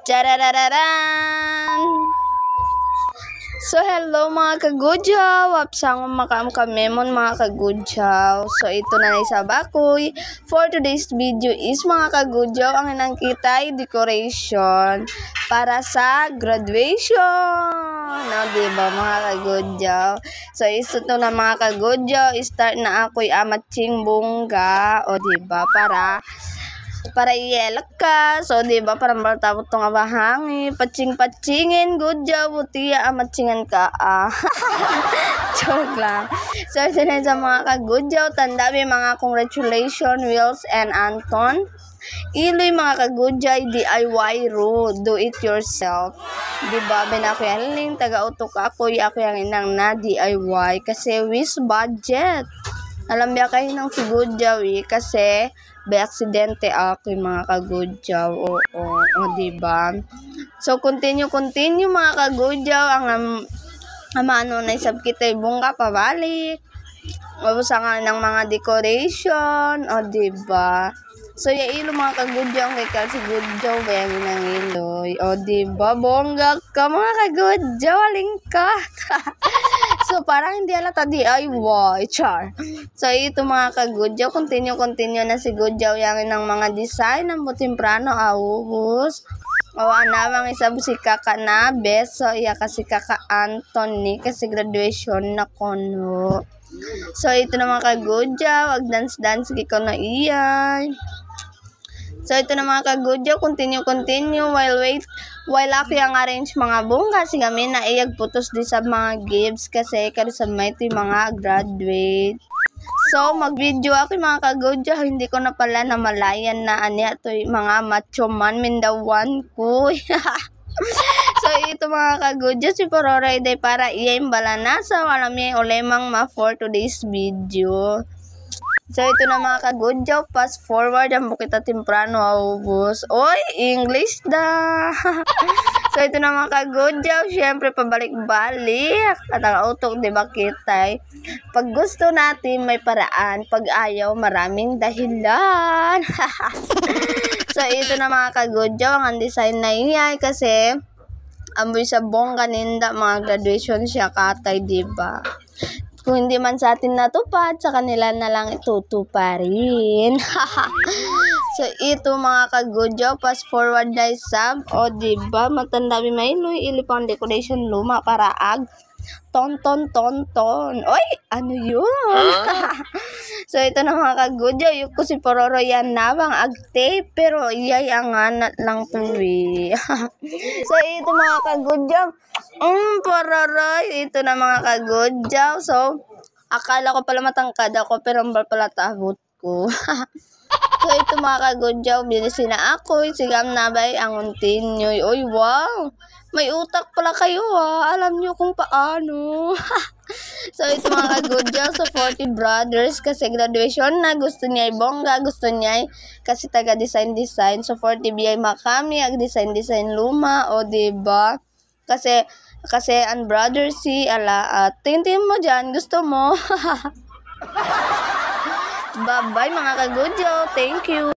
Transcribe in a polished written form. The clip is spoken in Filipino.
Chararararan! So, hello mga kagudyaw! Wapsang makaam kamemon mga kagudyaw. So, ito na sa bakoy. For today's video is mga kagudyaw, ang inangkitay decoration para sa graduation. No, diba mga kagudyaw? So, ito na mga kagudyaw. Start na ako'y amatsing bungga. O, diba? Para iyelak ka. So, diba, parang martabot to nga bahangi. Patsing-patsingin, good job, utiya, amatsingan ka. Joke lang. So, ito na sa mga ka-good job. Tandabi mga congratulations, Wills and Anton. Iloy mga ka-good job, DIY ro. Do it yourself. Diba, ako yan ling, taga-utok ako yung inang na DIY. Kasi, with budget. Alam niya kayo ng si good job kasi by aksidente ako yung mga kagudyaw. Oo, diba? So, continue mga kagudyaw. Ang ano na isab kita bungka pabalik. Mabusa nga ng mga decoration. O, diba? So, yailo mga kagudyaw. Kaya si gudyaw, bayangin ng iloy. O, diba? Bongga ka mga kagudyaw. Aling ka. So, parang hindi alata DIY, char. So, ito mga kagudyaw, continue na si Gudyaw yang ng mga design ng butimprano, awus. O, anawang isab si Kaka Nabes, so, iya kasi Kaka Anthony, kasi graduation na kono. So, ito na mga kagudyaw, dance kiko na iyan. So, ito na mga kagudyaw, continue, while ako yung arrange mga bunga, kasi kami na putos di sa mga gifts, kasi karisam may ito yung mga graduate. So, mag-video ako yung mga kagudyaw, hindi ko na pala namalayan na ito yung mga macho man, mindawan ko. So, ito mga kagudyaw, si Pororay day para iya yung balanasa, alam niya yung ulemang for today's video. So, ito na mga kagudyaw, fast forward, ang bukita temprano, aubos. Oy, English da! So, ito na mga kagudyaw, syempre, pabalik-balik. At ang utok, di ba kitay? Pag gusto natin, may paraan. Pag ayaw, maraming dahilan. So, ito na mga kagudyaw, ang design na iyan, kasi amboy sa bongga ninda, mga graduation siya katay, di ba? Kung hindi man sa atin natupad, sa kanila na lang itutuparin. So, ito mga kagudyaw, fast forward na sab. O, diba? Matanda bimayloy, ilipang decoration luma para ton. Oy, ano yun? So, ito na mga kagudyaw, yung ko si Pororo yan nabang agtape, pero iyay anganat lang tuwi. So, ito mga kagudyaw, Pororo, ito na mga kagudyaw. So, akala ko pala matangkad ako, pero pala tabot ko. So, ito mga kagudyaw, bilisin na ako, sigam na ba ang continue. Oy, wow! May utak pala kayo alam nyo kung paano. So, ito mga kagudyaw, so 40 brothers, kasi graduation na, gusto niya bongga, gusto niya kasi taga-design. So, 40 biyay makami, ag-design luma, o diba? Kasi ang brother si, tintin mo dyan, gusto mo. Bye-bye mga kagudyaw, thank you.